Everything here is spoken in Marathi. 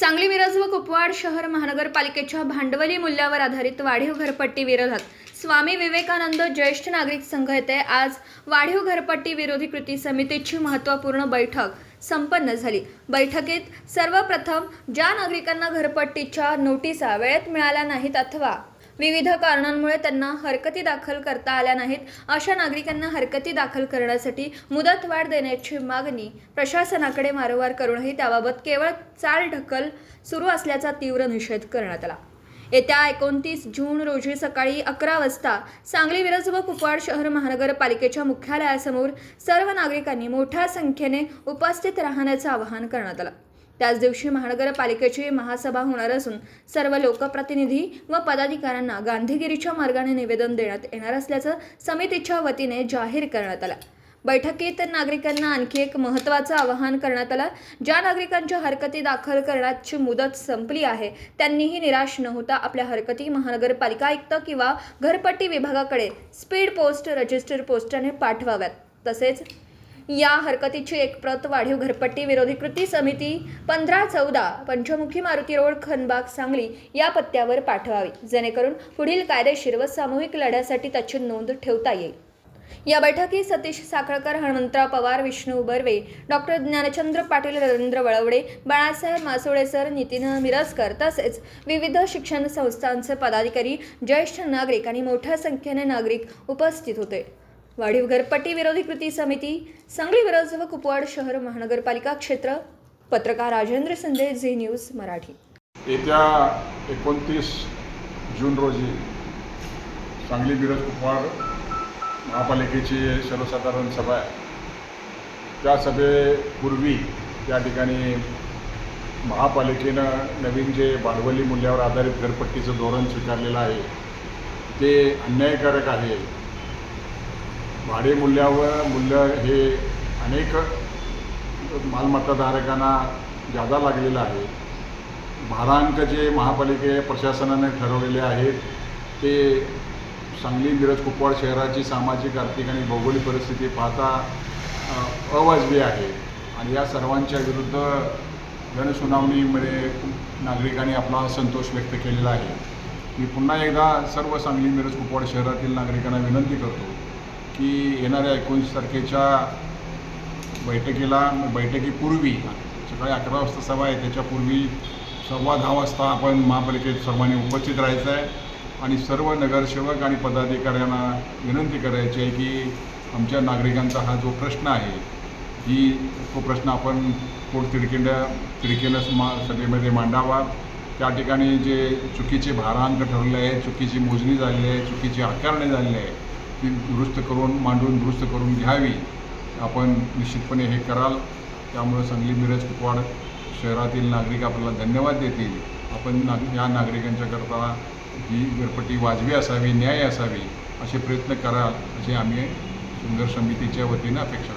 सांगली मिरज व कुपवाड शहर महानगरपालिकेच्या भांडवली मूल्यावर आधारित वाढीव घरपट्टी विरोधात स्वामी विवेकानंद ज्येष्ठ नागरिक संघ येथे आज वाढीव घरपट्टी विरोधी कृती समितीची महत्त्वपूर्ण बैठक संपन्न झाली। बैठकीत सर्वप्रथम ज्या नागरिकांना घरपट्टीच्या नोटिसा वेळेत मिळाल्या नाहीत अथवा विविध कारणांमुळे त्यांना हरकती दाखल करता आल्या नाहीत, अशा नागरिकांना हरकती दाखल करण्यासाठी मुदतवाढ देण्याची मागणी प्रशासनाकडे वारंवार करूनही त्याबाबत केवळ चालढकल सुरू असल्याचा तीव्र निषेध करण्यात आला। येत्या 29 जून रोजी सकाळी 11 वाजता सांगली मिरज व कुपवाड शहर महानगरपालिकेच्या मुख्यालयासमोर सर्व नागरिकांनी मोठ्या संख्येने उपस्थित राहण्याचे आवाहन करण्यात आले। त्याच दिवशी महानगरपालिकेची महासभा होणार असून सर्व लोकप्रतिनिधी व पदाधिकाऱ्यांना गांधीगिरीच्या मार्गाने निवेदन देण्यात येणार असल्याचं समितीच्या वतीने जाहीर करण्यात आलं। बैठकीत नागरिकांना आणखी एक महत्त्वाचं आवाहन करण्यात आलं। ज्या नागरिकांच्या हरकती दाखल करण्याची मुदत संपली आहे त्यांनीही निराश न होता आपल्या हरकती महानगरपालिका आयुक्त किंवा घरपट्टी विभागाकडे स्पीड पोस्ट रजिस्टर पोस्टाने पाठवाव्यात। तसेच या हरकतीची एक प्रत वाढीव घरपट्टी विरोधी कृती समिती 1514 पंचमुखी मारुती रोड खनबाग सांगली या पत्त्यावर पाठवावी, जेणेकरून पुढील कायदेशीर व सामूहिक लढ्यासाठी त्याची नोंद ठेवता येईल। या बैठकीत सतीश साखळकर, हनुमंतराव पवार, विष्णू बर्वे, डॉक्टर ज्ञानचंद्र पाटील, रवींद्र वळवडे, बाळासाहेब मासोळे सर, नितीन मिरजकर तसेच विविध शिक्षण संस्थांचे पदाधिकारी, ज्येष्ठ नागरिक आणि मोठ्या संख्येने नागरिक उपस्थित होते। वाढीव घरपट्टी विरोधी कृती समिती सांगली मिरज व कुपवाड शहर महानगरपालिका क्षेत्र। पत्रकार राजेंद्र संदेश, झी न्यूज मराठी। येत्या 29 जून रोजी सांगली मिरज कुपवाड महापालिकेची सर्वसाधारण सभा आहे। त्या सभेपूर्वी त्या ठिकाणी महापालिकेनं नवीन जे भांडवली मूल्यावर आधारित घरपट्टीचं धोरण स्वीकारलेलं आहे ते अन्यायकारक आहे। भाडे मूल्य हे अनेक मालमत्ताधारकांना जादा लागलेलं आहे। भारांक जे महापालिके प्रशासनाने ठरवलेले आहेत ते सांगली मिरज कुपवाड शहराची सामाजिक, आर्थिक आणि भौगोलिक परिस्थिती पाहता अवाजवी आहे आणि या सर्वांच्या विरुद्ध जनसुनावणीमध्ये नागरिकांनी आपला असंतोष व्यक्त केलेला आहे। मी पुन्हा एकदा सर्व सांगली मिरज कुपवाड शहरातील नागरिकांना विनंती करतो की येणाऱ्या 19 तारखेच्या बैठकीपूर्वी सकाळी 11 वाजता सभा आहे, त्याच्यापूर्वी 10:15 वाजता आपण महापालिकेत सर्वांनी उपस्थित राहायचं आहे आणि सर्व नगरसेवक आणि पदाधिकाऱ्यांना विनंती करायची आहे की आमच्या नागरिकांचा हा जो प्रश्न आहे तो प्रश्न आपण तिडकीनं सभेमध्ये मांडावा। त्या ठिकाणी जे चुकीचे भारांक ठरले आहे, चुकीची मोजणी झालेली आहे, चुकीची आकारणी झालेली आहे ती दुरुस्त करून घ्यावी। आपण निश्चितपणे हे कराल, त्यामुळे सांगली मिरज कुपवाड शहरातील नागरिक आपल्याला धन्यवाद देतील। आपण या नागरिकांच्या करता ही घरपट्टी वाजवी असावी, न्याय असावी असे प्रयत्न कराल असे आम्ही संघर्ष समितीच्या वतीनं अपेक्षा